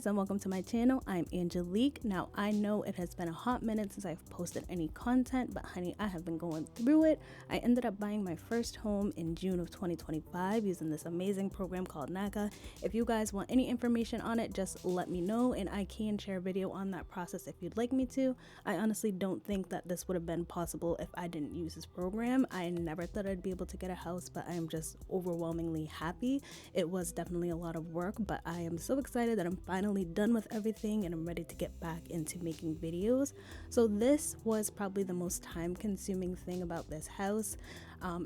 guys, and welcome to my channel. I'm Angelique. Now I know it has been a hot minute since I've posted any content, but honey, I have been going through it. I ended up buying my first home in June of 2025 using this amazing program called NACA. If you guys want any information on it, just let me know and I can share a video on that process if you'd like me to. I honestly don't think that this would have been possible if I didn't use this program. I never thought I'd be able to get a house, but I am just overwhelmingly happy. It was definitely a lot of work, but I am so excited that I'm finally done with everything and I'm ready to get back into making videos. So this was probably the most time consuming thing about this house.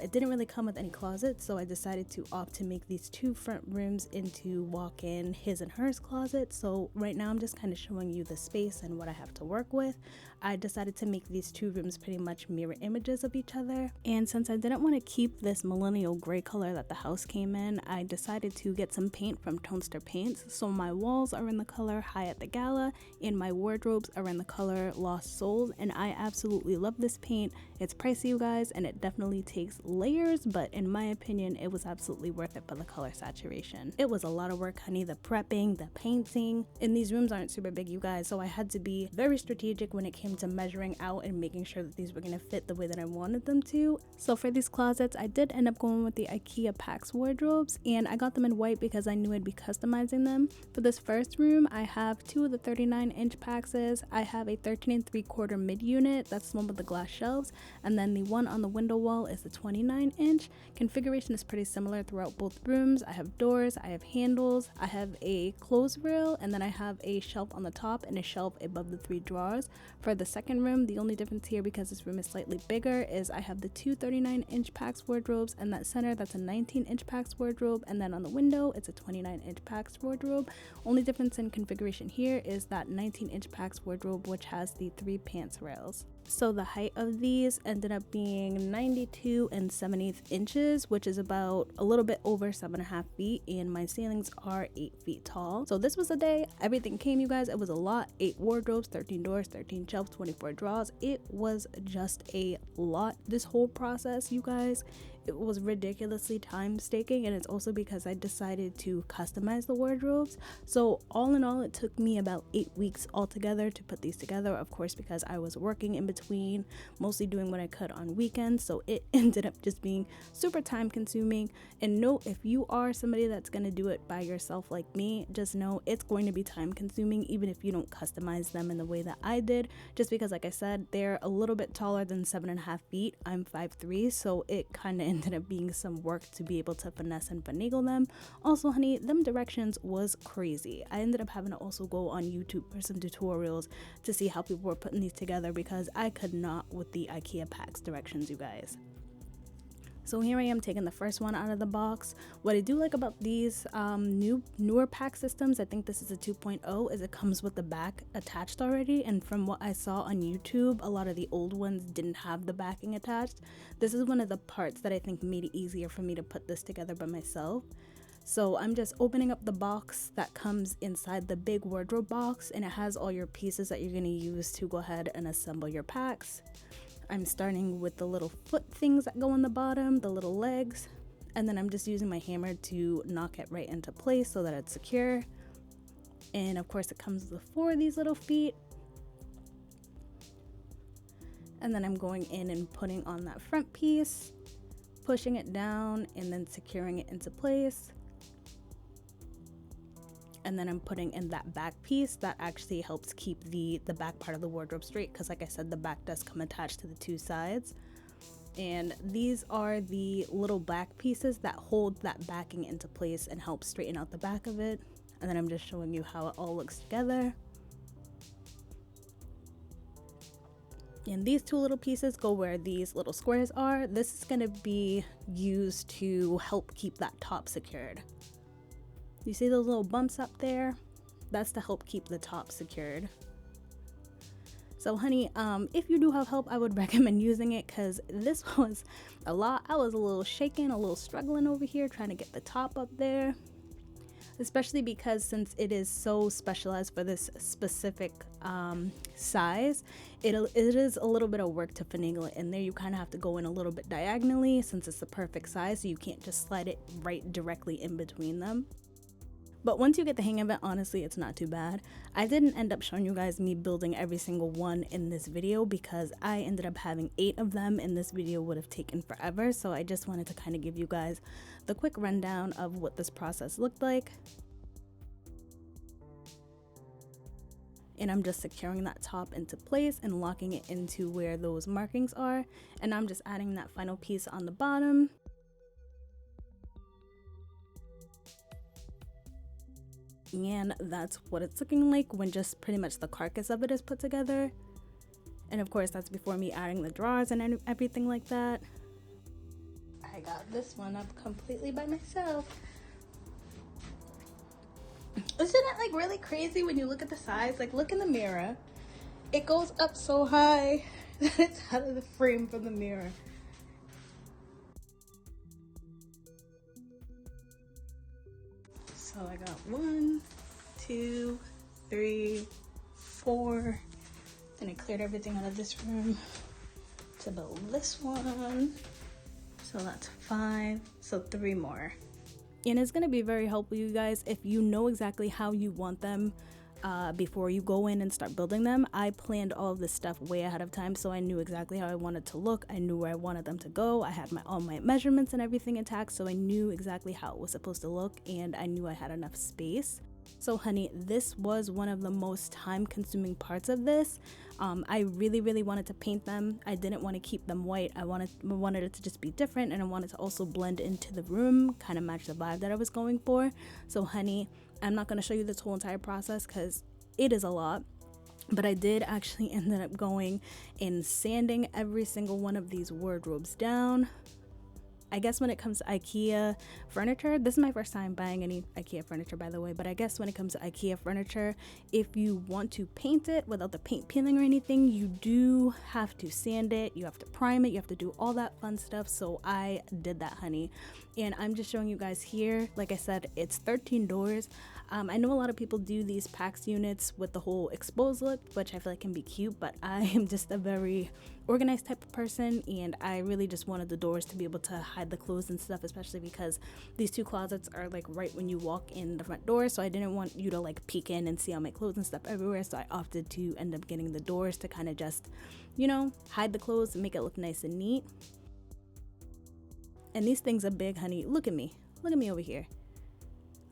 It didn't really come with any closets, so I decided to opt to make these two front rooms into walk-in his and hers closets. So right now I'm just kind of showing you the space and what I have to work with. I decided to make these two rooms pretty much mirror images of each other, and since I didn't want to keep this millennial gray color that the house came in, I decided to get some paint from Tonester Paints. So my walls are in the color High at the Gala and my wardrobes are in the color Lost Souls, and I absolutely love this paint. It's pricey, you guys, and it definitely takes layers, but in my opinion it was absolutely worth it for the color saturation. It was a lot of work, honey, the prepping, the painting, and these rooms aren't super big, you guys, so I had to be very strategic when it came to measuring out and making sure that these were going to fit the way that I wanted them to. So for these closets I did end up going with the Ikea Pax wardrobes, and I got them in white because I knew I'd be customizing them. For this first room I have two of the 39-inch Paxes. I have a 13 3/4 mid unit, that's the one with the glass shelves, and then the one on the window wall is the 29-inch. Configuration is pretty similar throughout both rooms. I have doors, I have handles, I have a clothes rail, and then I have a shelf on the top and a shelf above the 3 drawers. For the second room, the only difference here, because this room is slightly bigger, is I have the two 39-inch Pax wardrobes, and that center, that's a 19-inch Pax wardrobe, and then on the window it's a 29-inch Pax wardrobe. Only difference in configuration here is that 19-inch Pax wardrobe, which has the 3 pants rails. So the height of these ended up being 92 7/8 inches, which is about a little bit over 7.5 feet, and my ceilings are 8 feet tall. So this was a day. Everything came, you guys. It was a lot. 8 wardrobes, 13 doors, 13 shelves, 24 drawers. It was just a lot. This whole process, you guys, it was ridiculously time-taking, and it's also because I decided to customize the wardrobes. So all in all, it took me about 8 weeks altogether to put these together, of course, because I was working in between, mostly doing what I could on weekends, so it ended up just being super time-consuming. And note, if you are somebody that's going to do it by yourself like me, just know it's going to be time-consuming even if you don't customize them in the way that I did, just because, like I said, they're a little bit taller than 7.5 feet. I'm 5'3", so it kind of ended up being some work to be able to finesse and finagle them. Also, honey, them directions was crazy. I ended up having to also go on YouTube for some tutorials to see how people were putting these together, because I could not with the Ikea Pax directions, you guys. So here I am taking the first one out of the box. What I do like about these newer pack systems, I think this is a 2.0, is it comes with the back attached already, and from what I saw on YouTube, a lot of the old ones didn't have the backing attached. This is one of the parts that I think made it easier for me to put this together by myself. So I'm just opening up the box that comes inside the big wardrobe box, and it has all your pieces that you're going to use to go ahead and assemble your packs. I'm starting with the little foot things that go on the bottom, the little legs, and then I'm just using my hammer to knock it right into place so that it's secure. And of course it comes with 4 of these little feet. And then I'm going in and putting on that front piece, pushing it down, and then securing it into place. And then I'm putting in that back piece that actually helps keep the back part of the wardrobe straight, because like I said, the back does come attached to the 2 sides. And these are the little back pieces that hold that backing into place and help straighten out the back of it. And then I'm just showing you how it all looks together. And these 2 little pieces go where these little squares are. This is going to be used to help keep that top secured. You see those little bumps up there? That's to help keep the top secured. So honey, if you do have help, I would recommend using it, because this was a lot. I was a little shaken, a little struggling over here trying to get the top up there. Especially because since it is so specialized for this specific size, it is a little bit of work to finagle it in there. You kind of have to go in a little bit diagonally since it's the perfect size, so you can't just slide it right directly in between them. But once you get the hang of it, honestly, it's not too bad. I didn't end up showing you guys me building every single one in this video because I ended up having 8 of them and this video would have taken forever. So I just wanted to kind of give you guys the quick rundown of what this process looked like. And I'm just securing that top into place and locking it into where those markings are. And I'm just adding that final piece on the bottom. And that's what it's looking like when just pretty much the carcass of it is put together. And of course that's before me adding the drawers and everything like that. I got this one up completely by myself. Isn't it like really crazy when you look at the size? Like, look in the mirror, it goes up so high that it's out of the frame from the mirror. So I got 1, 2, 3, 4. Then I cleared everything out of this room to build this one. So that's 5. So 3 more. And it's going to be very helpful, you guys, if you know exactly how you want them before you go in and start building them. I planned all of this stuff way ahead of time, so I knew exactly how I wanted to look. I knew where I wanted them to go. I had all my measurements and everything intact, so I knew exactly how it was supposed to look, and I knew I had enough space. So honey, this was one of the most time-consuming parts of this. I really wanted to paint them. I didn't want to keep them white. I wanted it to just be different, and I wanted to also blend into the room, kind of match the vibe that I was going for. So honey, I'm not going to show you this whole entire process because it is a lot, but I did actually end up going and sanding every single one of these wardrobes down. I guess when it comes to Ikea furniture, this is my first time buying any Ikea furniture, by the way, but I guess when it comes to Ikea furniture, if you want to paint it without the paint peeling or anything, you do have to sand it, you have to prime it, you have to do all that fun stuff. So I did that, honey, and I'm just showing you guys here. Like I said, it's 13 doors. I know a lot of people do these Pax units with the whole exposed look, which I feel like can be cute, but I am just a very organized type of person, and I really just wanted the doors to be able to hide the clothes and stuff, especially because these 2 closets are like right when you walk in the front door, so I didn't want you to like peek in and see all my clothes and stuff everywhere. So I opted to end up getting the doors to kind of just, you know, hide the clothes and make it look nice and neat. And these things are big, honey. Look at me over here.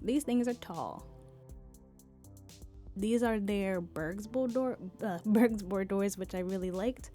These things are tall. These are their Bergsboard doors, which I really liked.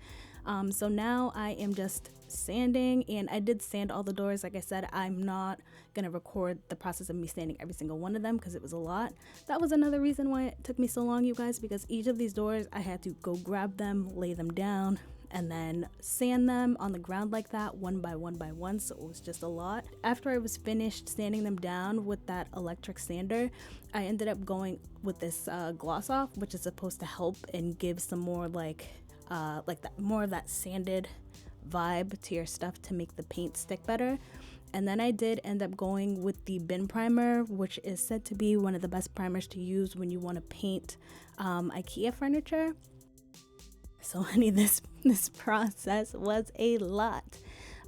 So now I am just sanding, and I did sand all the doors. Like I said, I'm not gonna record the process of me sanding every single one of them because it was a lot. That was another reason why it took me so long, you guys, because each of these doors I had to go grab them, lay them down, and then sand them on the ground like that, one by one, so it was just a lot. After I was finished sanding them down with that electric sander, I ended up going with this gloss off, which is supposed to help and give some more like that, more of that sanded vibe to your stuff to make the paint stick better. And then I did end up going with the bin primer, which is said to be one of the best primers to use when you want to paint Ikea furniture. So honey, this process was a lot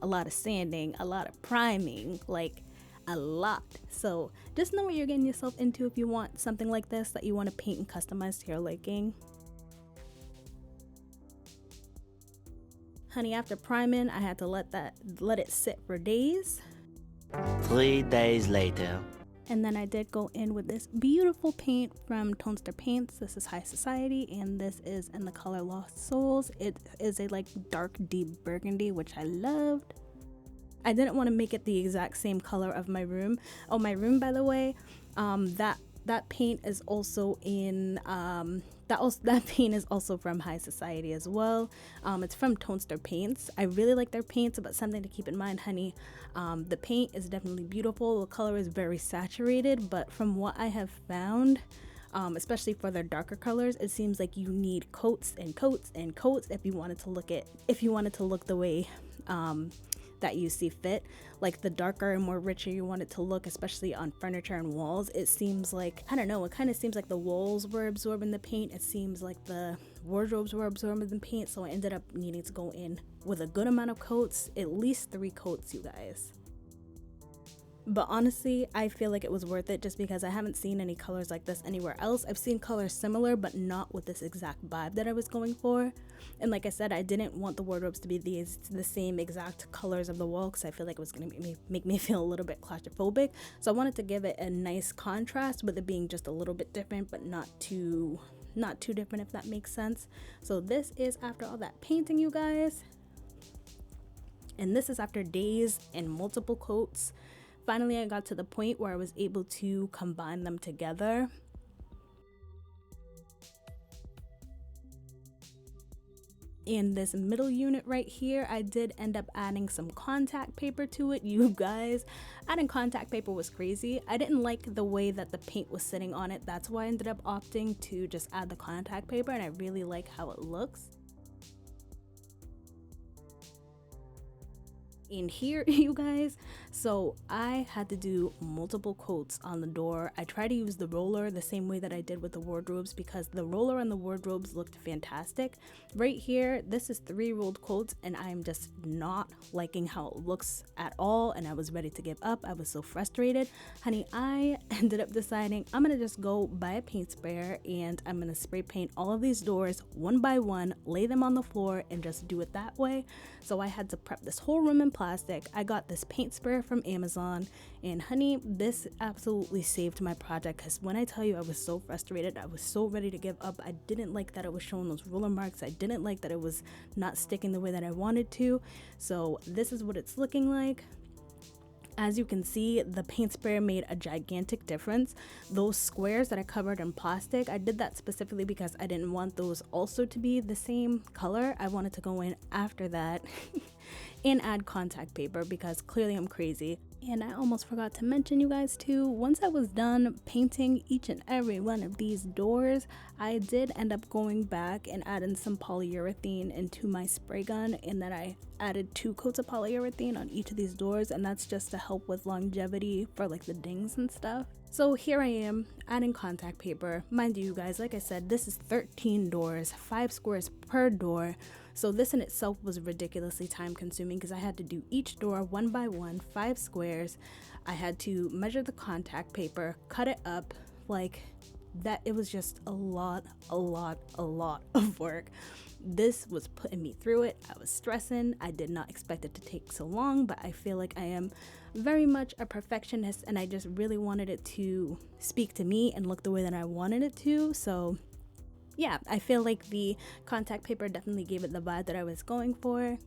of sanding, a lot of priming, like a lot. So just know what you're getting yourself into if you want something like this that you want to paint and customize to your liking. Honey, after priming, I had to let it sit for days. 3 days later. And then I did go in with this beautiful paint from Tonster Paints. This is High Society, and this is in the color Lost Souls. It is a like dark deep burgundy, which I loved. I didn't want to make it the exact same color of my room. Oh, my room, by the way, that paint is also in that paint is also from High Society as well. It's from Tonster Paints. I really like their paints, but something to keep in mind, honey, the paint is definitely beautiful. The color is very saturated, but from what I have found, especially for their darker colors, it seems like you need coats and coats and coats if you wanted to look the way that you see fit. Like the darker and more richer you want it to look, especially on furniture and walls, it seems like, I don't know, it kind of seems like the walls were absorbing the paint. It seems like the wardrobes were absorbing the paint. So I ended up needing to go in with a good amount of coats, at least 3 coats, you guys. But honestly, I feel like it was worth it just because I haven't seen any colors like this anywhere else. I've seen colors similar, but not with this exact vibe that I was going for. And like I said, I didn't want the wardrobes to be the same exact colors of the wall because I feel like it was going to make me feel a little bit claustrophobic. So I wanted to give it a nice contrast with it being just a little bit different, but not too different, if that makes sense. So this is after all that painting, you guys. And this is after days and multiple coats. Finally, I got to the point where I was able to combine them together. In this middle unit right here, I did end up adding some contact paper to it. You guys, adding contact paper was crazy. I didn't like the way that the paint was sitting on it. That's why I ended up opting to just add the contact paper, and I really like how it looks. In here, you guys, so I had to do multiple coats on the door. I tried to use the roller the same way that I did with the wardrobes because the roller on the wardrobes looked fantastic. Right here, this is 3 rolled coats, and I'm just not liking how it looks at all, and I was ready to give up. I was so frustrated. Honey, I ended up deciding I'm gonna just go buy a paint sprayer, and I'm gonna spray paint all of these doors one by one, lay them on the floor, and just do it that way. So I had to prep this whole room in plastic. I got this paint sprayer from Amazon, and honey, this absolutely saved my project because when I tell you I was so frustrated, I was so ready to give up. I didn't like that it was showing those ruler marks. I didn't like that it was not sticking the way that I wanted to. So this is what it's looking like. As you can see, the paint sprayer made a gigantic difference. Those squares that I covered in plastic, I did that specifically because I didn't want those also to be the same color. I wanted to go in after that and add contact paper because clearly I'm crazy. And I almost forgot to mention, you guys, too, once I was done painting each and every one of these doors, I did end up going back and adding some polyurethane into my spray gun, and then I added 2 coats of polyurethane on each of these doors, and that's just to help with longevity for like the dings and stuff. So here I am adding contact paper. Mind you guys, like I said, this is 13 doors, 5 squares per door. So this in itself was ridiculously time consuming because I had to do each door one by one, 5 squares. I had to measure the contact paper, cut it up, like that. It was just a lot of work. This was putting me through it. I was stressing. I did not expect it to take so long, but I feel like I am very much a perfectionist, and I just really wanted it to speak to me and look the way that I wanted it to. So yeah, I feel like the contact paper definitely gave it the vibe that I was going for.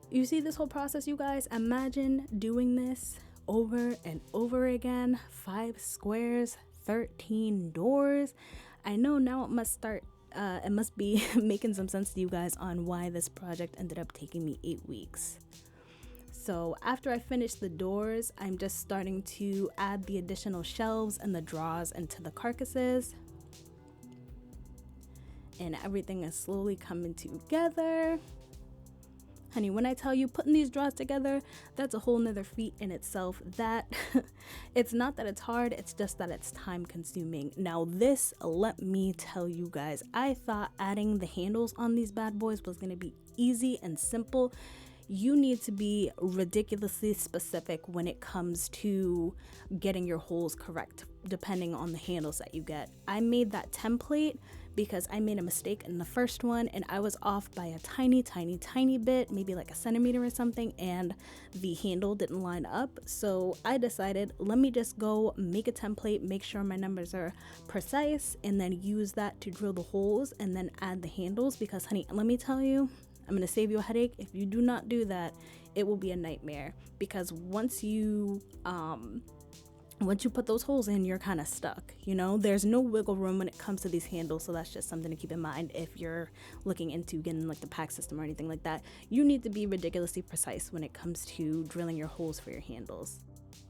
You see this whole process, you guys? Imagine doing this over and over again. 5 squares, 13 doors. I know now it must be making some sense to you guys on why this project ended up taking me 8 weeks. So after I finish the doors, I'm just starting to add the additional shelves and the drawers into the carcasses. And everything is slowly coming together. Honey, when I tell you putting these drawers together, that's a whole nother feat in itself. That it's not that it's hard, it's just that it's time consuming. Now this, let me tell you guys, I thought adding the handles on these bad boys was gonna be easy and simple. You need to be ridiculously specific when it comes to getting your holes correct, depending on the handles that you get. I made that template because I made a mistake in the first one, and I was off by a tiny bit, maybe like a centimeter or something, and the handle didn't line up. So I decided, let me just go make a template, make sure my numbers are precise, and then use that to drill the holes and then add the handles. Because honey, let me tell you, I'm gonna save you a headache. If you do not do that, it will be a nightmare, because once you put those holes in, you're kind of stuck. You know, there's no wiggle room when it comes to these handles. So that's just something to keep in mind if you're looking into getting like the Pax system or anything like that. You need to be ridiculously precise when it comes to drilling your holes for your handles.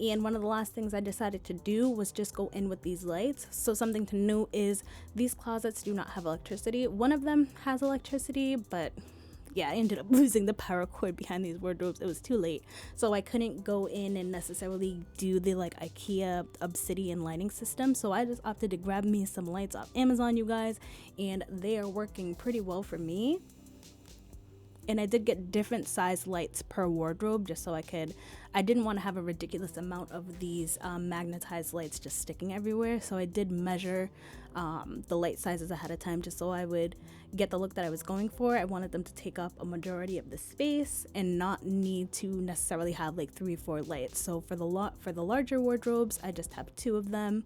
And one of the last things I decided to do was just go in with these lights. So something to note is these closets do not have electricity. One of them has electricity, but yeah, I ended up losing the power cord behind these wardrobes. It was too late, so I couldn't go in and necessarily do the like Ikea obsidian lighting system. So I just opted to grab me some lights off Amazon, you guys, and they are working pretty well for me. And I did get different size lights per wardrobe just so I didn't want to have a ridiculous amount of these magnetized lights just sticking everywhere. So I did measure the light sizes ahead of time just so I would get the look that I was going for. I wanted them to take up a majority of the space and not need to necessarily have like 3 or 4 lights. So for the larger wardrobes, I just have 2 of them.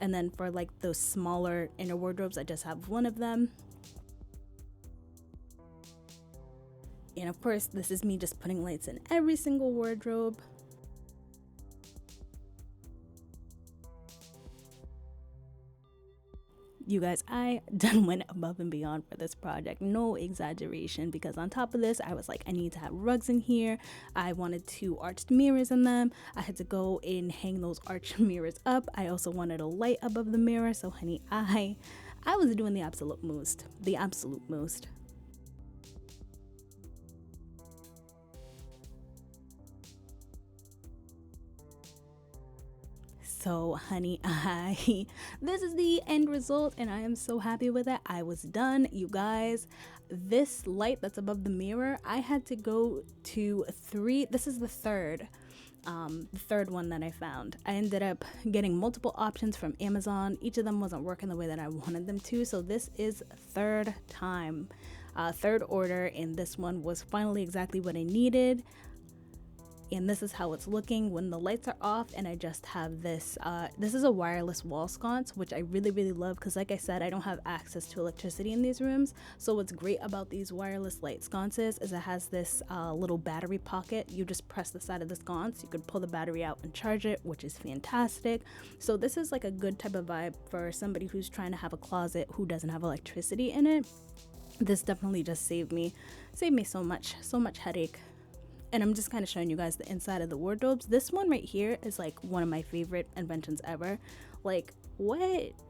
And then for like those smaller inner wardrobes, I just have 1 of them. And of course, this is me just putting lights in every single wardrobe. You guys, I done went above and beyond for this project, no exaggeration, because on top of this, I was like, I need to have rugs in here. I wanted 2 arched mirrors in them. I had to go and hang those arched mirrors up. I also wanted a light above the mirror. So honey, I was doing the absolute most. So honey, this is the end result and I am so happy with it. I was done, you guys. This light that's above the mirror, I had to go to 3. This is the third one that I found. I ended up getting multiple options from Amazon. Each of them wasn't working the way that I wanted them to. So this is third order, and this one was finally exactly what I needed. And this is how it's looking when the lights are off, and I just have this this is a wireless wall sconce, which I really love because like I said, I don't have access to electricity in these rooms. So what's great about these wireless light sconces is it has this little battery pocket. You just press the side of the sconce, you could pull the battery out and charge it, which is fantastic. So this is like a good type of vibe for somebody who's trying to have a closet who doesn't have electricity in it. This definitely just saved me so much headache. And I'm just kind of showing you guys the inside of the wardrobes. This one right here is like one of my favorite inventions ever. Like, what?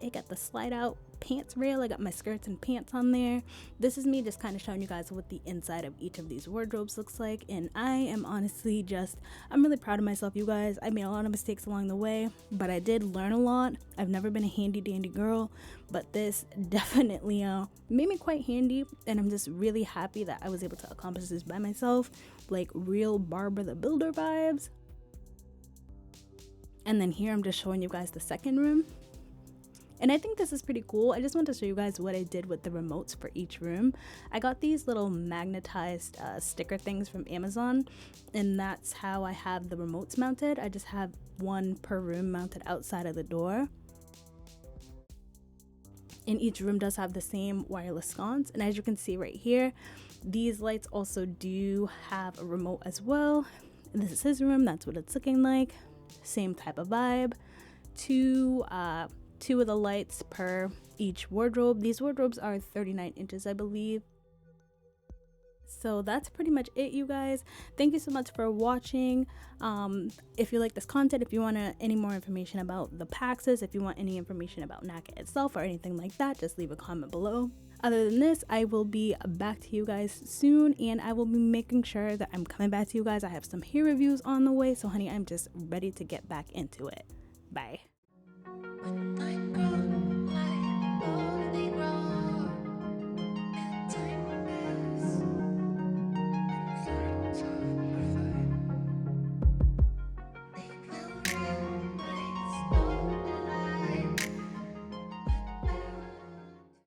It got the slide out pants rail. I got my skirts and pants on there. This is me just kind of showing you guys what the inside of each of these wardrobes looks like. And I am honestly I'm really proud of myself, you guys. I made a lot of mistakes along the way, but I did learn a lot. I've never been a handy dandy girl, but this definitely made me quite handy. And I'm just really happy that I was able to accomplish this by myself. Like real Barbara the Builder vibes. And then here I'm just showing you guys the second room. And I think this is pretty cool. I just want to show you guys what I did with the remotes for each room. I got these little magnetized sticker things from Amazon, and that's how I have the remotes mounted. I just have one per room mounted outside of the door. And each room does have the same wireless sconce. And as you can see right here, these lights also do have a remote as well. And this is his room. That's what it's looking like. Same type of vibe. Two of the lights per each wardrobe. These wardrobes are 39 inches, I believe. So that's pretty much it, you guys. Thank you so much for watching. If you like this content, if you want any more information about the Paxes, if you want any information about NACA itself or anything like that, just leave a comment below. Other than this, I will be back to you guys soon, and I will be making sure that I'm coming back to you guys. I have some hair reviews on the way, so honey, I'm just ready to get back into it. Bye.